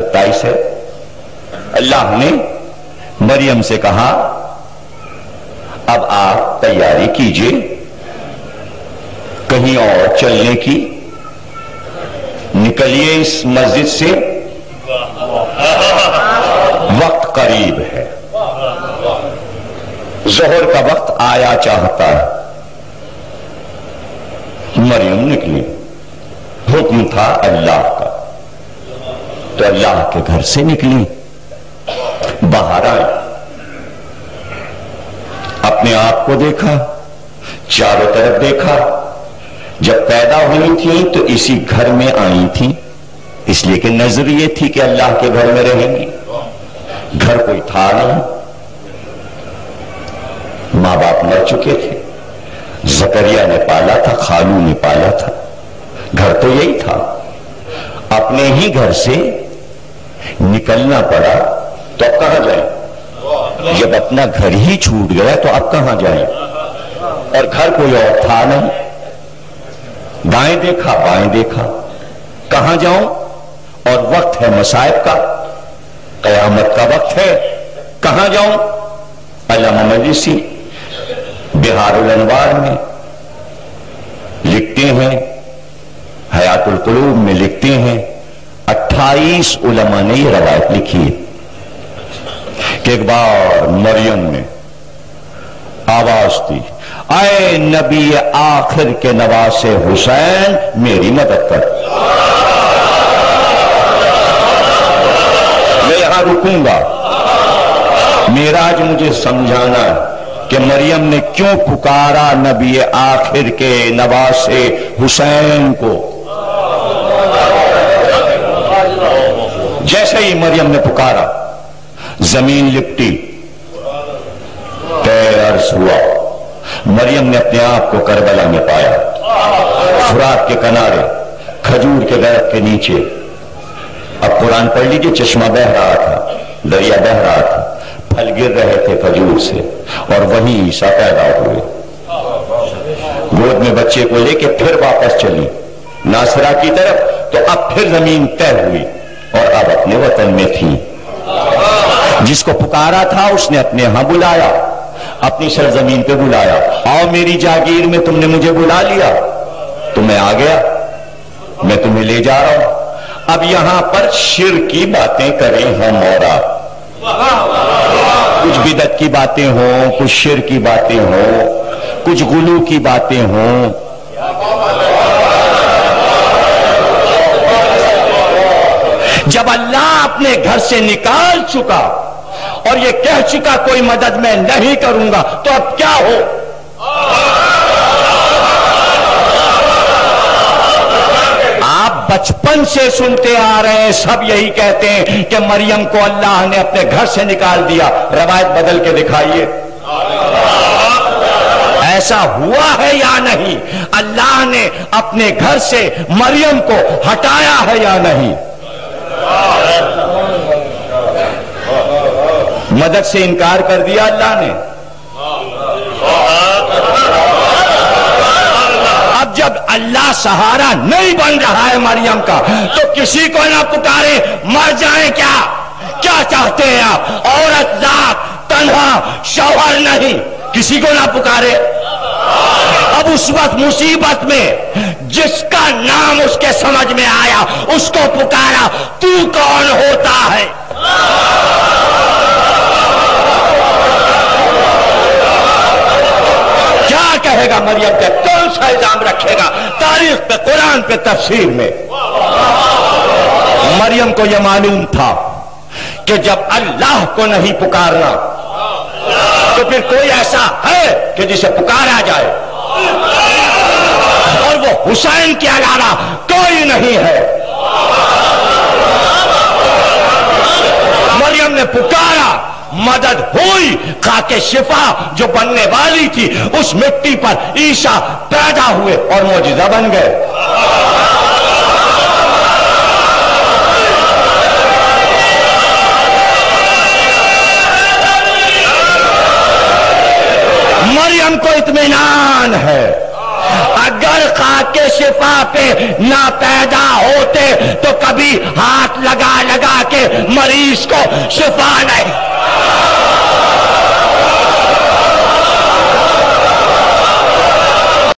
27 ہے۔ اللہ نے مریم سے کہا اب آپ تیاری کیجئے کہیں اور چلنے کی، نکلیے اس مسجد سے، وقت قریب ہے، ظہر کا وقت آیا چاہتا ہے۔ مریم نکلی، حکم تھا اللہ کا، تو اللہ کے گھر سے نکلی، باہر آئی، اپنے آپ کو دیکھا، چاروں طرف دیکھا۔ جب پیدا ہوئی تھی تو اسی گھر میں آئی تھی، اس لیے کہ نظر یہ تھی کہ اللہ کے گھر میں رہیں گی، گھر کوئی تھا نہیں، ماں باپ مر چکے تھے، زکریا نے پالا تھا، خالو نے پالا تھا، گھر تو یہی تھا۔ اپنے ہی گھر سے نکلنا پڑا تو اب کہاں جائیں؟ جب اپنا گھر ہی چھوٹ گیا تو اب کہاں جائیں؟ اور گھر کوئی اور تھا نہیں، دائیں دیکھا بائیں دیکھا، کہاں جاؤں؟ اور وقت ہے مصائب کا، قیامت کا وقت ہے، کہاں جاؤں؟ علامہ مجلسی بہار الانوار میں لکھتے ہیں، حیات القلوب میں لکھتے ہیں، 28 علماء نے یہ روایت لکھی ہے کہ ایک بار مریم نے آواز دی، اے نبی آخر کے نواسے حسین میری مدد کر۔ میں یہاں رکوں گا، میرا آج مجھے سمجھانا ہے کہ مریم نے کیوں پکارا نبی آخر کے نواسے حسین کو۔ جیسے ہی مریم نے پکارا، زمین لپٹی، پیر عرض ہوا، مریم نے اپنے آپ کو کربلا میں پایا، فرات کے کنارے، کھجور کے درخت کے نیچے۔ اب قرآن پڑھ لیجئے، چشمہ بہ رہا تھا، دریا بہ رہا تھا، پھل گر رہے تھے کھجور سے، اور وہیں عیسیٰ پیدا ہوئے۔ گود میں بچے کو لے کے پھر واپس چلی ناصرہ کی طرف، تو اب پھر زمین طے ہوئی اور اب اپنے وطن میں تھی۔ جس کو پکارا تھا اس نے اپنے ہاں بلایا، اپنی سرزمین پہ بلایا، آؤ میری جاگیر میں، تم نے مجھے بلا لیا تو میں آ گیا، میں تمہیں لے جا رہا ہوں۔ اب یہاں پر شرک کی باتیں کریں ہم، اور کچھ بدعت کی باتیں ہوں، کچھ شرک کی باتیں ہوں، کچھ غلو کی باتیں ہوں۔ جب اللہ اپنے گھر سے نکال چکا اور یہ کہہ چکا کوئی مدد میں نہیں کروں گا، تو اب کیا ہو؟ آپ بچپن سے سنتے آ رہے ہیں، سب یہی کہتے ہیں کہ مریم کو اللہ نے اپنے گھر سے نکال دیا۔ روایت بدل کے دکھائیے، ایسا ہوا ہے یا نہیں؟ اللہ نے اپنے گھر سے مریم کو ہٹایا ہے یا نہیں؟ مدد سے انکار کر دیا اللہ نے۔ اب جب اللہ سہارا نہیں بن رہا ہے مریم کا، تو کسی کو نہ پکارے، مر جائیں کیا؟ کیا چاہتے ہیں آپ؟ عورت ذات، تنہا، شوہر نہیں، کسی کو نہ پکارے۔ اب اس وقت مصیبت میں جس کا نام اس کے سمجھ میں آیا اس کو پکارا، تو کون ہوتا ہے؟ کیا کہے گا مریم پہ؟ کون سا الزام رکھے گا تاریخ پہ، قرآن پہ، تفسیر میں؟ مریم کو یہ معلوم تھا کہ جب اللہ کو نہیں پکارنا تو پھر کوئی ایسا ہے کہ جسے پکارا جائے، اور وہ حسین کے علاوہ کوئی نہیں ہے۔ مریم نے پکارا، مدد ہوئی، خاک شفا جو بننے والی تھی اس مٹی پر عیسیٰ پیدا ہوئے اور معجزہ بن گئے۔ مریم کو اطمینان ہے، اگر خاک کے شفا پہ نہ پیدا ہوتے تو کبھی ہاتھ لگا لگا کے مریض کو شفا نہیں.